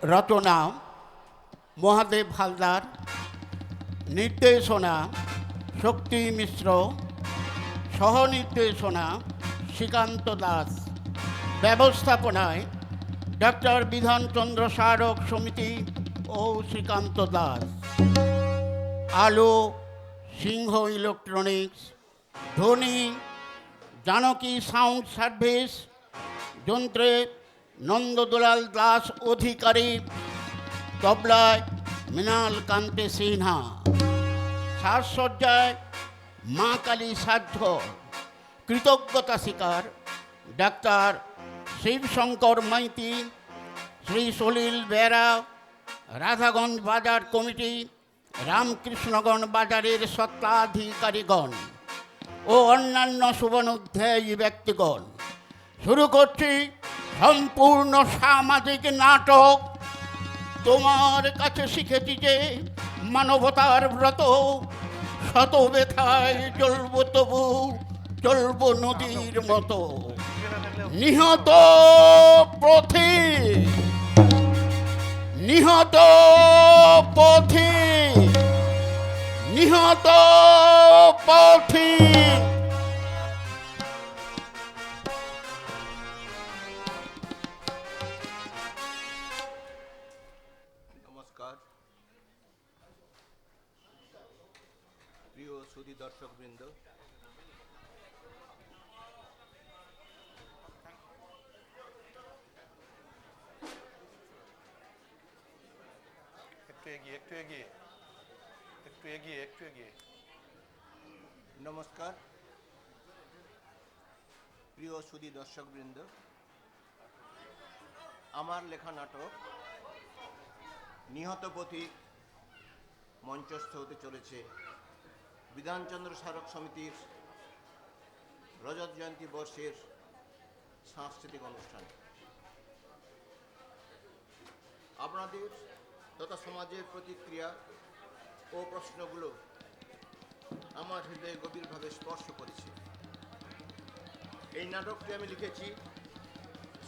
রচনা মহাদেব হালদার, নির্দেশনা শক্তি মিশ্র, সহনির্দেশনা শ্রীকান্ত দাস, ব্যবস্থাপনায় ডক্টর বিধানচন্দ্র স্মারক সমিতি ও শ্রীকান্ত দাস। আলো সিংহ ইলেকট্রনিক্স, ধ্বনি জানকী সাউন্ড সার্ভিস, যন্ত্রে নন্দদুলাল দাস অধিকারী, তবলায় মৃণাল কান্তি সিনহা, সাজসজ্জায় মা কালী সাধ্য। কৃতজ্ঞতা স্বীকার ডাক্তার শিবশঙ্কর মাইতি, শ্রী সলিল বেরা, রাধাগঞ্জ বাজার কমিটি, রামকৃষ্ণগঞ্জ বাজারের স্বত্বাধিকারীগণ ও অন্যান্য শুভানুধ্যায়ী ব্যক্তিগণ। শুরু করছি সম্পূর্ণ সামাজিক নাটক। তোমার কাছে শিখেছি যে মানবতার ব্রত, শত ব্যথায় চলব তবু চলব নদীর মতো। নিহত পথিক, নিহত পথিক, নিহত পথিক। নমস্কার প্রিয় সুধী দর্শকবৃন্দ, একটু এগিয়ে। নমস্কার প্রিয় সুধী দর্শকবৃন্দ, আমার লেখা নাটক নিহত পথিক মঞ্চস্থ হতে চলেছে বিধানচন্দ্র স্মারক সমিতির রজত জয়ন্তী বর্ষের সাংস্কৃতিক অনুষ্ঠান। আপনাদের তথা সমাজের প্রতিক্রিয়া ও প্রশ্নগুলো আমার হৃদয়ে গভীরভাবে স্পর্শ করেছে। এই নাটকটি আমি লিখেছি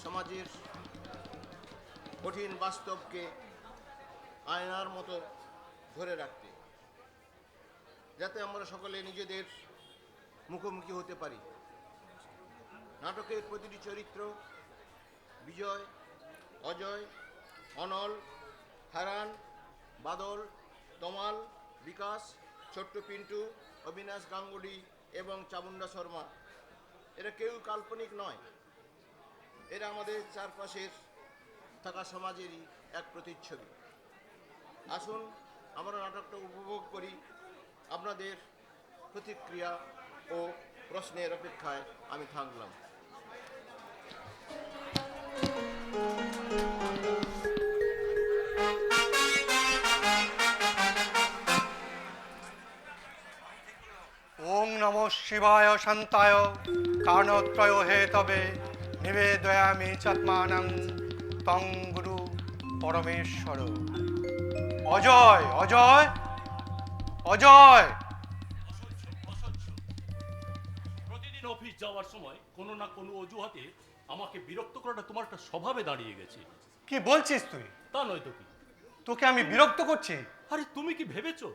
সমাজের কঠিন বাস্তবকে আয়নার মতো ধরে রাখতে, যাতে আমরা সকলে নিজেদের মুখোমুখি হতে পারি। নাটকের প্রতিটি চরিত্র বিজয়, অজয়, অনল, হারান, বাদল, তমাল, বিকাশ, ছোট্ট পিন্টু, অবিনাশ গাঙ্গুলি এবং চামুন্ডা শর্মা, এরা কেউ কাল্পনিক নয়। এরা আমাদের চারপাশের থাকা সমাজেরই এক প্রতিচ্ছবি। আসুন আমরা নাটকটা উপভোগ করি। আপনাদের প্রতিক্রিয়া ও প্রশ্নের অপেক্ষায় আমি থাকলাম। ওং নমঃ শিবায় শান্তায় কারণত্রয় হে তবে নিবেদয়ামি চাত্মানং তং গুরু পরমেশ্বর। অজয়, অজয়, অজয়। প্রতিদিন অফিস যাওয়ার সময় কোনো না কোনো অজুহাতে আমাকে বিরক্ত করাটা তোমার একটা স্বভাবে দাঁড়িয়ে গেছে। কি বলছিস তুই? তা নয় তো কি? তোকে আমি বিরক্ত করছি? আরে তুমি কি ভেবেছো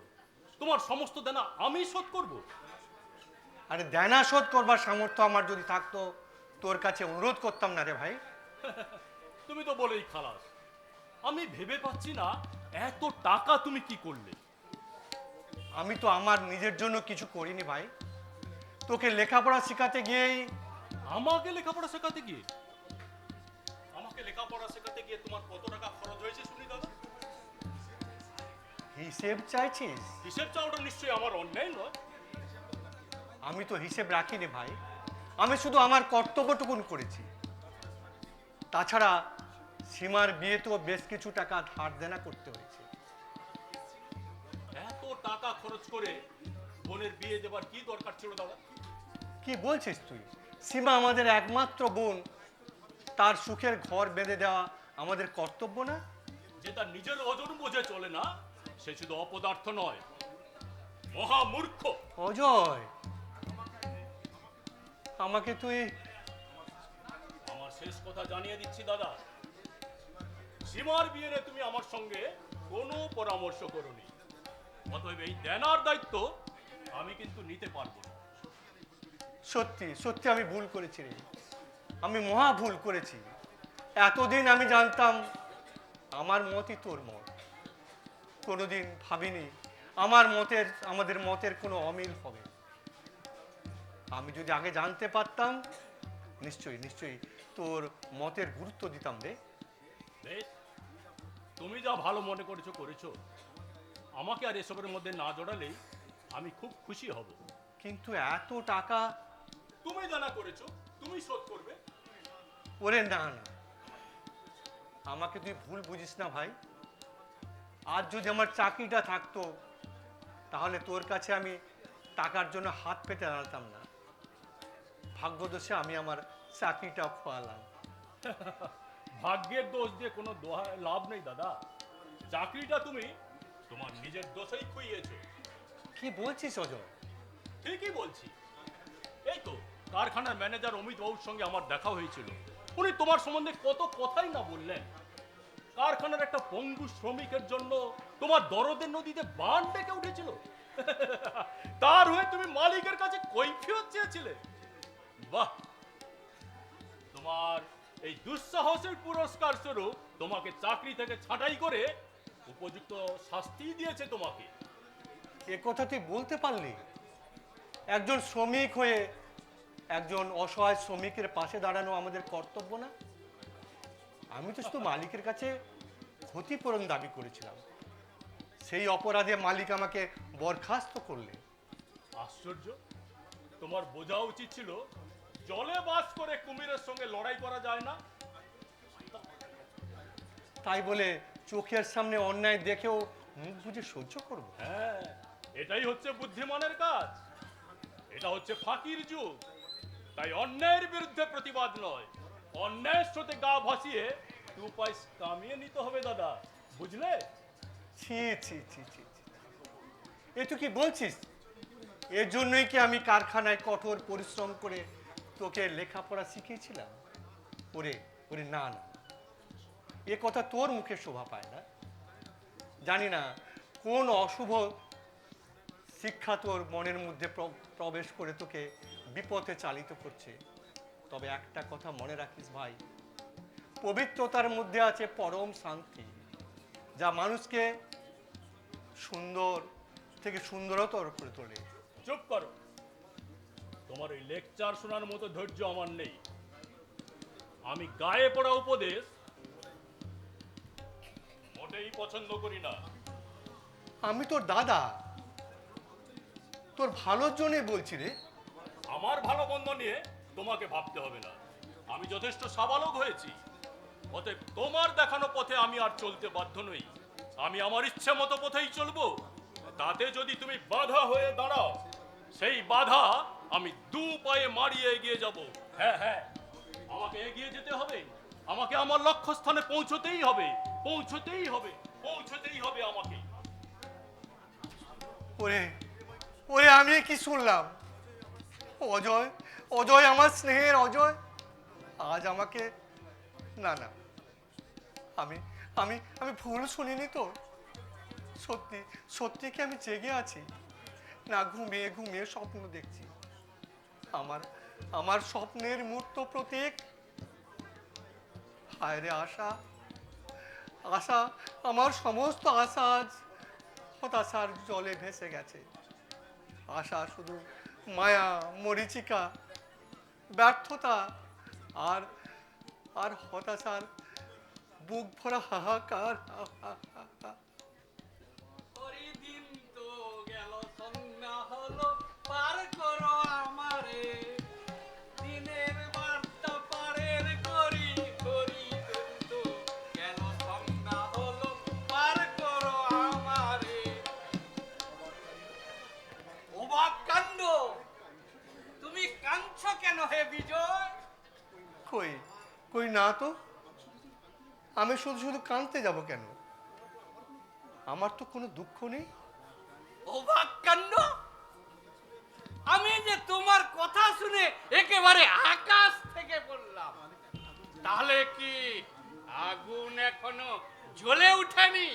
তোমার সমস্ত দেনা আমি শোধ করব? আরে দেনা শোধ করবার সামর্থ্য আমার যদি থাকতো তোর কাছে অনুরোধ করতাম না রে ভাই। তুমি তো বলেই খালাস। আমি ভেবে পাচ্ছি না এত টাকা তুমি কি করলে। আমি তো আমার নিজের জন্য কিছু করিনি ভাই, তোকে লেখাপড়া শেখাতে গিয়েই। আমাকে লেখাপড়া শেখাতে গিয়ে? আমাকে লেখাপড়া শেখাতে গিয়ে তোমার কত টাকা খরচ হয়েছে শুনি দাদা? হিসেব চাইছিস? হিসেব চাওয়াটা নিশ্চয়ই আমার অন্যায় নয়। আমি তো হিসেব রাখিনি ভাই, আমি শুধু আমার কর্তব্যটুকুন করেছি। তাছাড়া সীমার বিয়েতেও বেশ কিছু টাকা ধার দেনা করতে হয়েছে। এত টাকা খরচ করে বোনের বিয়ে দেবার কি দরকার ছিল দাদা? কি বলছিস তুই? সীমা আমাদের একমাত্র বোন, তার সুখের ঘর বেঁধে দেওয়া আমাদের কর্তব্য না? যে তার নিজের ওজন বোঝে চলে না, সে শুধু অপদার্থ নয়, মহামূর্খ। অজয়, আমাকে তুই আমার শেষ কথা জানিয়ে দিচ্ছি দাদা, সীমার বিয়ে তুমি আমার সঙ্গে কোনো পরামর্শ করোনি। অতএব এই দেনার দায়িত্ব আমি কিন্তু নিতে পারবো না। সত্যি সত্যি আমি ভুল করেছি রে, আমি মহা ভুল করেছি। এতদিন আমি জানতাম আমার মতই তোর মত, কোনোদিন ভাবিনি আমাদের মতের কোনো অমিল হবে। আমি যদি আগে জানতে পারতাম নিশ্চয়ই নিশ্চয়ই তোর মতের গুরুত্ব দিতাম রে। বেশ, তুমি যা ভালো মনে করেছো করেছো, আমাকে আর এসবের মধ্যে না জড়ালেই আমি খুব খুশি হব। কিন্তু এত টাকা, তুমি জানা করেছো, তুমি শোধ করবে। ওরে না না, আমাকে তুই ভুল বুঝিস না ভাই। আজ যদি আমার চাকরিটা থাকতো তাহলে তোর কাছে আমি টাকার জন্য হাত পেতে দাঁড়াতাম না। ভাগ্যদোষে আমি আমার চাকরিটা খোয়ালাম। ভাগ্যের দোষ দিয়ে কোনো লাভ নেই দাদা। চাকরিটা তুমি তোমার নিজের দোষেই খুইয়েছো। কি বলছিস অজয়? ঠিকই বলছি। এই তো কারখানার ম্যানেজার অমিত বাবুর সঙ্গে আমার দেখা হয়েছিল। উনি তোমার সম্বন্ধে কত কথাই না বললেন। কারখানার একটা পঙ্গু শ্রমিকের জন্য তোমার দরদের নদীতে বান ডেকে উঠেছিল। তার হয়ে তুমি মালিকের কাছে কৈফিয়ত চেয়েছিলে। বাহ, তোমার এই দুঃসাহসের পুরস্কার স্বরূপ তোমাকে চাকরি থেকে ছাঁটাই করে উপযুক্ত শাস্তি দিয়েছে তোমাকে। এ কথা তুই বলতে পারলি? একজন শ্রমিক হয়ে একজন অসহায় শ্রমিকের পাশে দাঁড়ানো আমাদের কর্তব্য না? আমি তো শুধু মালিকের কাছে ক্ষতিপূরণ দাবি করেছিলাম, সেই অপরাধে মালিক আমাকে বরখাস্ত করলে। আশ্চর্য, তোমার বোঝা উচিত ছিল জলে বাস করে কুমিরের সঙ্গে লড়াই করা যায় না। তাই বলে চোখের সামনে অন্যায় দেখেও মুখ বুজে সহ্য করব? হ্যাঁ, এটাই হচ্ছে বুদ্ধিমানের কাজ। এটা হচ্ছে ফাঁকির যুগ। তাই অন্যায়ের বিরুদ্ধে প্রতিবাদ নয়, অন্যায়ের সাথে গা ভাসিয়ে দু পয়সা কামিয়ে নিতে হবে দাদা, বুঝলে? ছি ছি ছি ছি ছি। এ তুই কি বলছিস? এর জন্যই কি আমি কারখানায় কঠোর পরিশ্রম করে তোকে লেখাপড়া শিখিয়েছিলাম? ওরে ওরে না না, এ কথা তোর মুখে শোভা পায় না। জানি না কোন অশুভ শিক্ষা তোর মনের মধ্যে প্রবেশ করে তোকে বিপথে চালিত করছে। তবে একটা কথা মনে রাখিস ভাই, পবিত্রতার মধ্যে আছে পরম শান্তি, যা মানুষকে সুন্দর থেকে সুন্দরতর করে তোলে। চুপ করো, তোমার ওই লেকচার শোনার মতো ধৈর্য আমার নেই। আমি গায়ে পড়া উপদেশ মোটেই পছন্দ করি না। আমি তোর দাদা, তোর ভালোর জন্যই বলছি রে। আমার ভালো মন্দ নিয়ে তোমাকে ভাবতে হবে না, আমি যথেষ্ট সাবালক হয়েছি। অতএব তোমার দেখানো পথে আমি আর চলতে বাধ্য নই। আমি আমার ইচ্ছে মতো পথেই চলবো। তাতে যদি তুমি বাধা হয়ে দাঁড়াও, সেই বাধা আমি দু পায়ে মারিয়ে এগিয়ে যাব। হ্যাঁ হ্যাঁ, আমাকে এগিয়ে যেতে হবে, আমাকে আমার লক্ষ্যস্থানে পৌঁছতেই হবে, পৌঁছতেই হবে, পৌঁছতেই হবে আমাকে। ওরে ওরে, আমি কি শুনলাম? অজয়, অজয় আমার স্নেহের অজয় আজ আমাকে, না না, আমি আমি আমি ভুল শুনিনি তো। সত্যি সত্যি কি আমি জেগে আছি, না ঘুমিয়ে ঘুমিয়ে স্বপ্ন দেখছি? আমার আমার স্বপ্নের মূর্ত প্রতীক, হায় রে আশা, আশা, আমার সমস্ত আশা আজ হতাশার জলে ভেসে গেছে। আশা শুধু মায়া, মরিচিকা, ব্যর্থতা আর আর হতাশার বুক ভরা হাহাকার। দিন তো গেল, সন্ধ্যা হলো, পার করো আমারে। দিনের বার্তা পারের করি করি, তো গেল সন্ধ্যা হলো, পার করো আমারে। অবাক কাণ্ড! তুমি কাঁদছো কেন হে বিজয়? কই কই না তো, আমি শুধু শুধু কাঁদতে যাব কেন? আমার তো কোনো দুঃখ নেই। অবাক কাণ্ড! আমি যে তোমার কথা শুনে একেবারে আকাশ থেকে পড়লাম। তাহলে কি আগুন এখনো জ্বলে উঠেনি।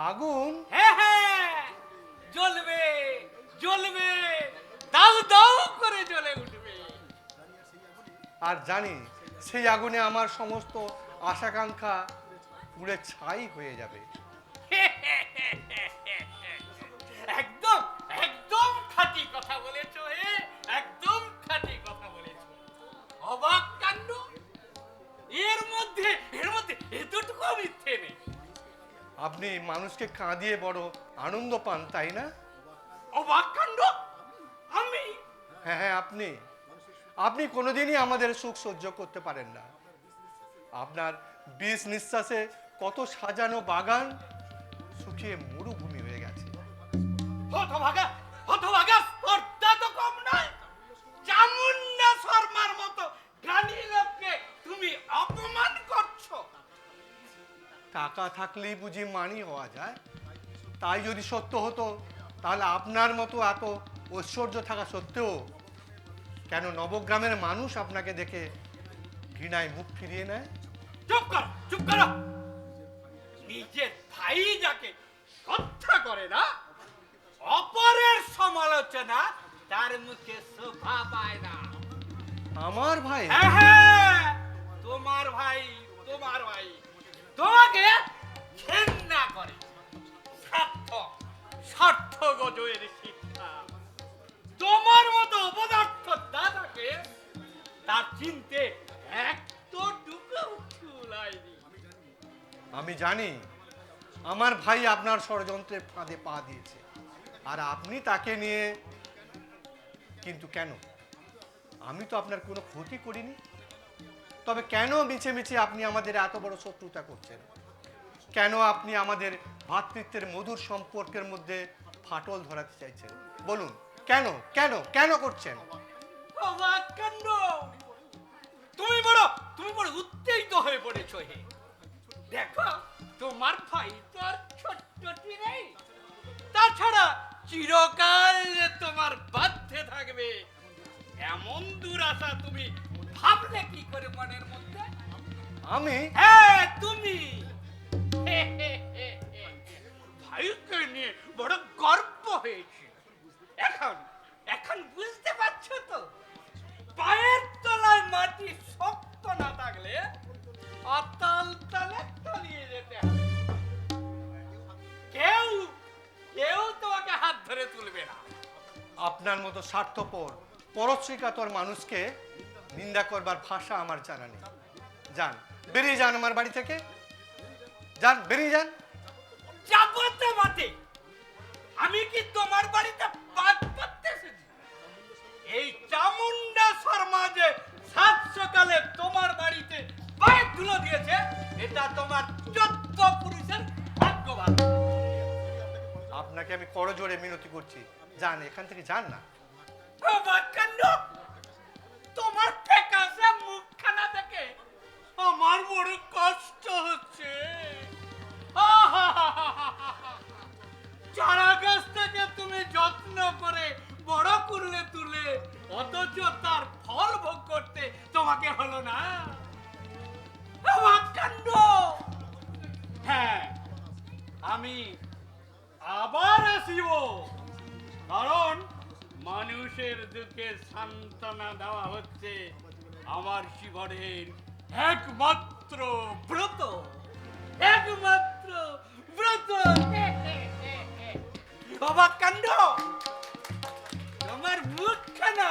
আগুন? হ্যাঁ হ্যাঁ, জ্বলবে জ্বলবে, দাউ দাউ করে জ্বলে উঠবে। আর জানি সেই আগুনে আমার সমস্ত আশাকাঙ্ক্ষা পুড়ে ছাই হয়ে যাবে। একদম একদম খাঁটি কথা বলেছো হে, একদম খাঁটি কথা বলেছো। অবাক কাণ্ড, এর মধ্যে এতটুকু মিথ্যে নেই। আপনি মানুষকে কাঁদিয়ে বড় আনন্দ পান, তাই না? অবাক কাণ্ড, আমি? হ্যাঁ হ্যাঁ, আপনি কোনোদিনই আমাদের সুখ সহ্য করতে পারেন না। আপনার 20 নিঃশ্বাসে কত সাজানো বাগান শুকিয়ে মরুভূমি হয়ে গেছে। হতভাগা হতভাগা, স্পর্ধা তো কম নয়। চামুন্ডা শর্মার মতো জ্ঞানী লোককে তুমি অপমান করছো। টাকা থাকলেই বুঝি মানি হওয়া যায়? তাই যদি সত্য হতো তাহলে আপনার মতো এত ঐশ্বর্য থাকা সত্ত্বেও কেন নবগ্রামের মানুষ আপনাকে দেখে ঘৃণায় মুখ ফিরিয়ে নেয়? চুপ কর, চুপ করো। নিজের ভাই যাকে শ্রদ্ধা করে না, অপরের সমালোচনা তার মুখে শোভা পায় না। আমার ভাই? হ্যাঁ হ্যাঁ, তোমার ভাই, তোমার ভাই তোমাকে ঘেন্না করে। স্বার্থ স্বার্থ গজয়ের শিক্ষা। তোমার মতো অপদার্থ দাদাকে তার চিনতে একটুকু চুলায়নি। আমি জানি আমার ভাই আপনার ষড়যন্ত্রের ফাঁদে পা দিয়েছে, আর আপনি তাকে নিয়ে। কিন্তু কেন? আমি তো আপনার কোনো ক্ষতি করিনি। তবে কেন মিছে মিছে আপনি আমাদের এত বড় শত্রুতা করছেন? কেন আপনি আমাদের ভ্রাতৃত্বের মধুর সম্পর্কের মধ্যে ফাটল ধরাতে চাইছেন? বলুন, কেন কেন কেন করছেন? অবাক কাণ্ড, তুমি বড় উত্তেজিত হয়ে পড়েছো হে। দেখো, তোমার ভাই তো আর ছোট্টটি নেই। তাছাড়া চিরকাল যে তোমার বাধ্যে থাকবে এমন দুরাশা তুমি ভাবলে কি করে মনের মধ্যে? আমি? হ্যাঁ, তুমি। ভাইকে নিয়ে বড় গর্ব হয়েছে। এখন বুঝতে পারছো তো? পায়ের তলায় মাটি শক্ত না থাকলে আতাল তালে তলিয়ে যেতে হবে। কেউ তোমাকে হাত ধরে তুলবে না। আপনার মতো স্বার্থপর পরশ্রীকাতর মানুষকে নিন্দা করবার ভাষা আমার জানা নেই। যান, বেরিয়ে যান আমার বাড়ি থেকে। যান, বেরিয়ে যান। যাবো তো বটে। আমি কি তোমার বাড়িতে বাদ করতে এসেছি? এই চামুন্ডা শর্মা যে সাত সকালে তোমার বাড়িতে পায়ে ধুলো দিয়েছে, এটা তোমার 14 পুরুষের ভাগ্যবান। আপনাকে আমি করজোড়ে মিনতি করছি, যান, এখান থেকে যান না। অবাক কাণ্ড, তোমার ফ্যাকাশে মুখখানা দেখে আমার বড় কষ্ট হচ্ছে। চারা গাছ থেকে তুমি যত্ন করে বড় করলে তুলে, অথচ তার ফল ভোগ করতে তোমাকে হলো না। অবাক কাণ্ড। হ্যাঁ, আমি আবার আসিব, কারণ মানুষের দুঃখে সান্ত্বনা দেওয়া হচ্ছে আমার জীবনের একমাত্র ব্রত, একমাত্র ব্রত। অবাক কাণ্ড, তোমার মুখখানা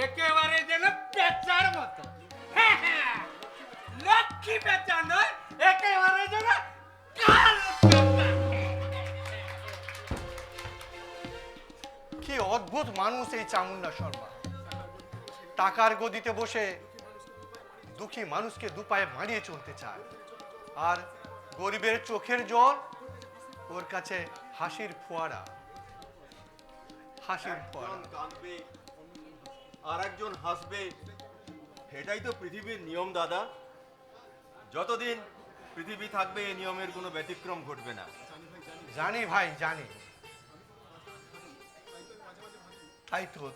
একেবারে যেন পেঁচার মতো। হ্যাঁ হ্যাঁ, লক্ষ্মী পেঁচা নয়, একেবারে যেন কাল পেঁচা। কি অদ্ভুত মানুষ এই চামুন্ডা শর্মা। টাকার গদিতে বসে দুঃখী মানুষকে দুপায়ে মারিয়ে চলতে চায়, আর গরিবের চোখের জল ওর কাছে হাসির ফোয়ারা। হাসির ফোয়ারা। একজন কাঁদবে আর একজন হাসবে, এটাই তো পৃথিবীর নিয়ম দাদা। যতদিন পৃথিবী থাকবে এই নিয়মের কোনো ব্যতিক্রম ঘটবে না। জানি ভাই, জানি।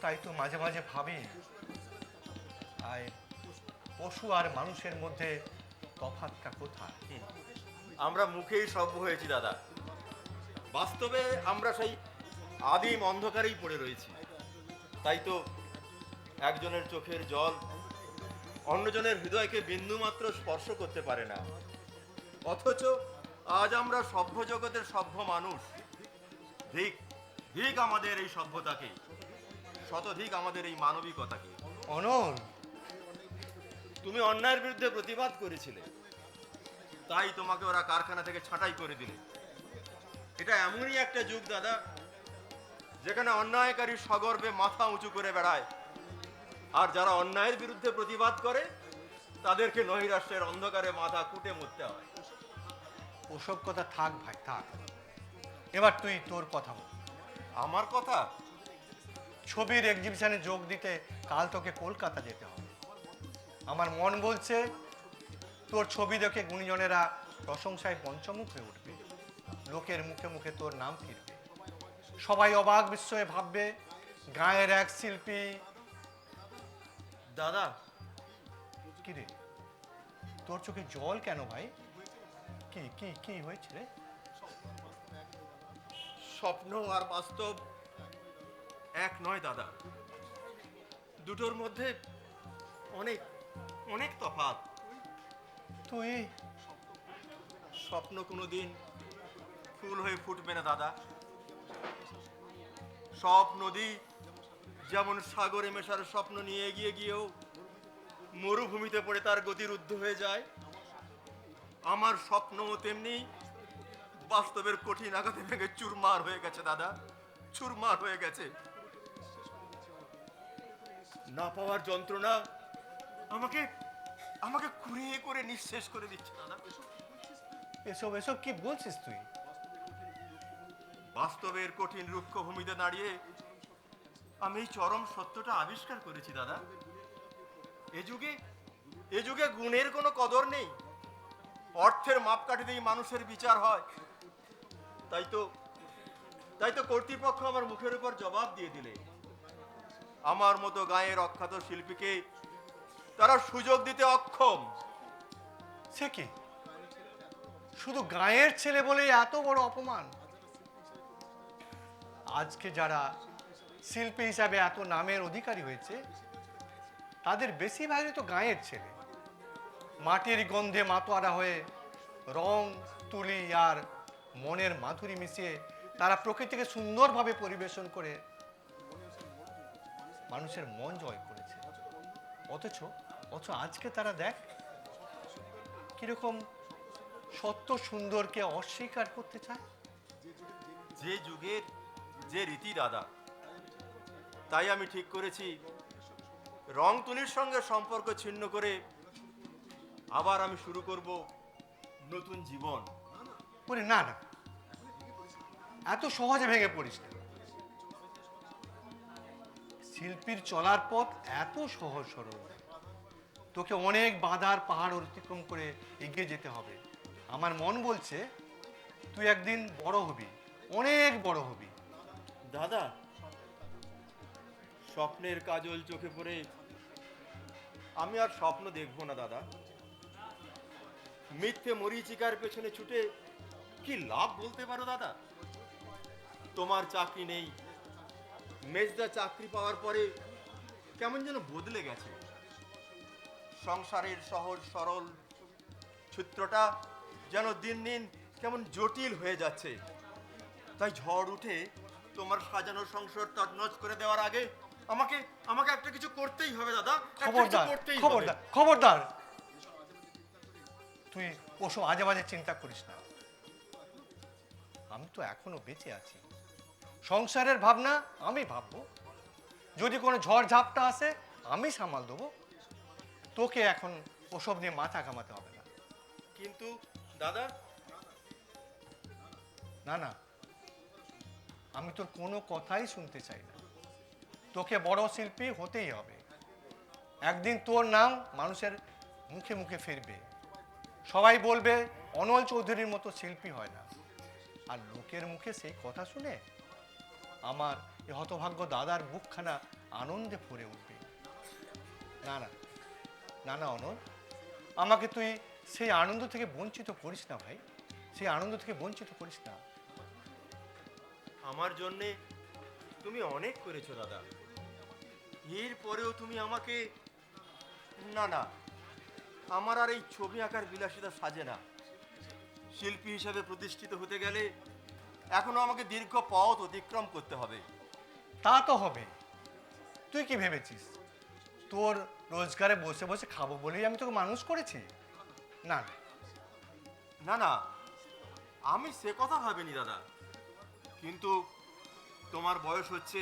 তাই তো মাঝে মাঝে ভাবি, পশু আর মানুষের মধ্যে তফাৎটা কোথায়? আমরা মুখেই সভ্য হয়েছি দাদা, বাস্তবে আমরা সেই আদিম অন্ধকারেই পড়ে রয়েছি। তাই তো একজনের চোখের জল অন্যজনের হৃদয়কে বিন্দুমাত্র স্পর্শ করতে পারে না, অথচ আজ আমরা সভ্য জগতের সভ্য মানুষ। ধিক ধিক আমাদের এই সভ্যতাকে, শতধিক আমাদের এই মানবিকতাকে। অনল, তুমি অন্যায়ের বিরুদ্ধে প্রতিবাদ করেছিলে, তাই তোমাকে ওরা কারখানা থেকে ছাঁটাই করে দিলে। এটা এমনই একটা যুগ দাদা, যেখানে অন্যায়কারী সগর্বে মাথা উঁচু করে বেড়ায়, আর যারা অন্যায়ের বিরুদ্ধে প্রতিবাদ করে তাদেরকে নৈরাশ্যের অন্ধকারে মাথা কুটে মরতে হয়। ওসব কথা থাক ভাই, থাক। এবার তুই তোর কথা বল। আমার কথা? ছবির এক্সিবিশনে যোগ দিতে কাল তোকে কলকাতা যেতে হবে। আমার মন বলছে তোর ছবি দেখে গুণীজনেরা প্রশংসায় পঞ্চমুখ হয়ে উঠবে, লোকের মুখে মুখে তোর নাম ফিরবে, সবাই অবাক বিস্ময়ে ভাববে গাঁয়ের এক শিল্পী। দাদা, কি রে, তোর চোখে জল কেন ভাই? কি কি কি হয়েছে রে? স্বপ্ন আর বাস্তব এক নয় দাদা, দুটোর মধ্যে অনেক অনেক তফাৎ। তুই স্বপ্ন কোনোদিন ফুল হয়ে ফুটবে না দাদা। সব নদী যেমন সাগরে মেশার স্বপ্ন নিয়ে এগিয়ে গিয়েও মরুভূমিতে পড়ে তার গতিরুদ্ধ হয়ে যায়, আমার স্বপ্নও তেমনি বাস্তবের কঠিন আঘাতে ভেঙে চুরমার হয়ে গেছে দাদা, চুরমার হয়ে গেছে। না পাওয়ার যন্ত্রণা আমাকে আমাকে কুড়িয়ে করে নিঃশেষ করে দিচ্ছে দাদা। এসব এসব কি বলছিস তুই? বাস্তবের কঠিন রুক্ষ ভূমিতে দাঁড়িয়ে আমি এই চরম সত্যটা আবিষ্কার করেছি দাদা। এ যুগে গুণের কোনো কদর নেই, অর্থের মাপকাঠিতেই মানুষের বিচার হয়। তাই তো কর্তৃপক্ষ আমার মুখের উপর জবাব দিয়ে দিলে আমার মতো গায়ের অখ্যাত শিল্পীকে তারা সুযোগ দিতে অক্ষম। সে কি, শুধু গায়ের ছেলে বলে এত বড় অপমান? আজকে যারা শিল্পী হিসাবে এত নামের অধিকারী হয়েছে তাদের বেশিরভাগই তো গায়ের ছেলে। মাটির গন্ধে মাতোয়ারা হয়ে রং তুলি আর মনের মাধুরী মিশিয়ে তারা প্রকৃতিকে সুন্দরভাবে পরিবেশন করে মানুষের মন জয় করেছে। অথচ আজকে তারা দেখ কিরকম সত্য সুন্দরকে অস্বীকার করতে চায়। যে যুগের যে রীতি দাদা, তাই আমি ঠিক করেছি রং তুলির সঙ্গে সম্পর্ক ছিন্ন করে আবার আমি শুরু করব নতুন জীবন। বলি না না, এত সহজে ভেঙে পড়িস না। শিল্পীর চলার পথ এত সহজ সরল, তোকে অনেক বাধার পাহাড় অতিক্রম করে এগিয়ে যেতে হবে। আমার মন বলছে তুই একদিন বড় হবি, অনেক বড় হবি। দাদা, স্বপ্নের কাজল চোখে পড়ে আমি আর স্বপ্ন দেখবো না দাদা। মিথ্যে মরীচিকার পেছনে ছুটে কি লাভ বলতে পারো দাদা? তোমার চাকরি নেই, মেজদা চাকরি পাওয়ার পরে কেমন যেন বদলে গেছে। সংসারের সহজ সরল সূত্রটা যেন দিন দিন কেমন জটিল হয়ে যাচ্ছে। তাই ঝড় উঠে তোমার সাজানো সংসার তছনছ করে দেওয়ার আগে আমাকে একটা কিছু করতেই হবে দাদা। খবরদার খবরদার খবরদার, তুই ওসব আজে বাজে চিন্তা করিস না। আমি তো এখনো বেঁচে আছি, সংসারের ভাবনা আমি ভাববো। যদি কোনো ঝড় ঝাপটা আসে আমি সামাল দেবো। তোকে এখন ওসব নিয়ে মাথা ঘামাতে হবে না। কিন্তু দাদা, না না, আমি তোর কোনো কথাই শুনতে চাই না। তোকে বড় শিল্পী হতেই হবে। একদিন তোর নাম মানুষের মুখে মুখে ফিরবে, সবাই বলবে অনল চৌধুরীর মতো শিল্পী হয় না। আর লোকের মুখে সেই কথা শুনে আমার এই হতভাগ্য দাদার বুকখানা আনন্দে ভরে উঠবে। না না না না অনল, আমাকে তুই সেই আনন্দ থেকে বঞ্চিত করিস না ভাই, সেই আনন্দ থেকে বঞ্চিত করিস না। আমার জন্যে তুমি অনেক করেছো দাদা, এরপরেও তুমি আমাকে, না না, আমার আর এই ছবি আঁকার বিলাসিতা সাজে না। শিল্পী হিসাবে প্রতিষ্ঠিত হতে গেলে এখনো আমাকে দীর্ঘ পথ অতিক্রম করতে হবে। তা তো হবে। তুই কি ভেবেছিস তোর রোজগারে বসে বসে খাবো বলেই আমি তোকে মানুষ করেছি? না না, না না, আমি সে কথা ভাবিনি দাদা, কিন্তু তোমার বয়স হচ্ছে,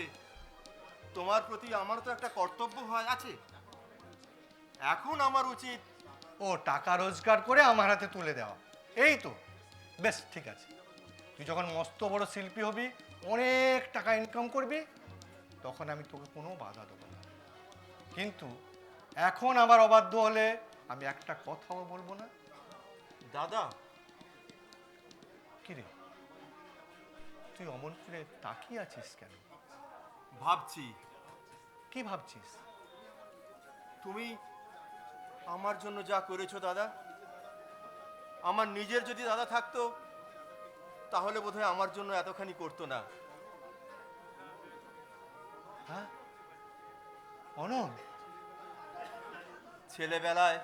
তোমার প্রতি আমার তো একটা কর্তব্য হয় আছে। এখন আমার উচিত, ও টাকা রোজগার করে আমার হাতে তুলে দেওয়া, এই তো। বেশ ঠিক আছে, তুই যখন মস্ত বড় শিল্পী হবি, অনেক টাকা ইনকাম করবি, তখন আমি তোকে কোনো বাধা দেবো না। কিন্তু এখন আবার অবাধ্য হলে আমি একটা কথাও বলবো না। দাদা, কি রে, তুই অমন করে তাকিয়ে আছিস কেন? ভাবছি কি ভাবছিস? তুমি আমার জন্য যা করেছো দাদা, আমার নিজের যদি দাদা থাকতো তাহলে বোধহয় আমার জন্য এতখানি করতো না। হ্যাঁ অনল, ছেলেবেলায়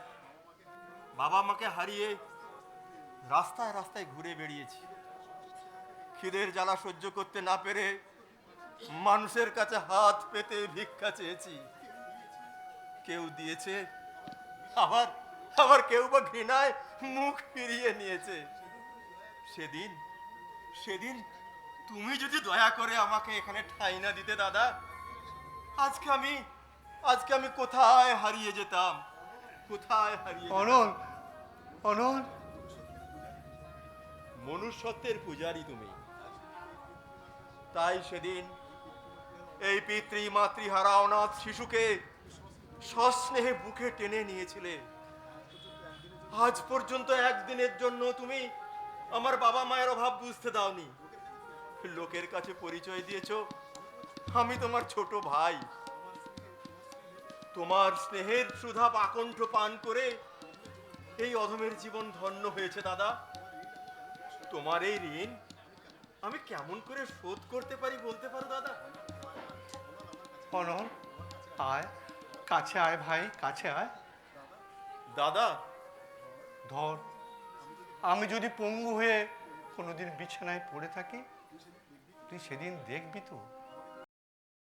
বাবা মাকে হারিয়ে রাস্তায় রাস্তায় ঘুরে বেরিয়েছি, খিদের জ্বালা সহ্য করতে না পেরে মানুষের কাছে হাত পেতে ভিক্ষা চেয়েছি। কেউ দিয়েছে, আবার আবার কেউ বা ঘৃণায় মুখ ফিরিয়ে নিয়েছে। সেদিন সেদিন তুমি যদি দয়া করে আমাকে এখানে ঠাঁই না দিতে দাদা, আজকে আমি কোথায় হারিয়ে যেতাম, কোথায় হারিয়ে যেতাম। অনল, অনল, মনুষ্যত্বের পূজারি তুমি, তাই সেদিন এই পিতৃ মাতৃহারা অনাথ শিশুকে সস্নেহে বুকে টেনে নিয়েছিলে। আজ পর্যন্ত একদিনের জন্য তুমি আমার বাবা মায়ের অভাব বুঝতে দাওনি। লোকের কাছে পরিচয় দিয়েছো আমি তোমার ছোট ভাই। তোমার স্নেহের সুধা আকণ্ঠ পান করে এই অধমের জীবন ধন্য হয়েছে দাদা। তোমার এই ঋণ আমি কেমন করে শোধ করতে পারি বলতে পারো দাদা? অনল, আয়, কাছে আয় ভাই, কাছে আয়। দাদা, ধর, আমি যদি পঙ্গু হয়ে কোনোদিন বিছানায় পড়ে থাকি, তুই সেদিন দেখবি তো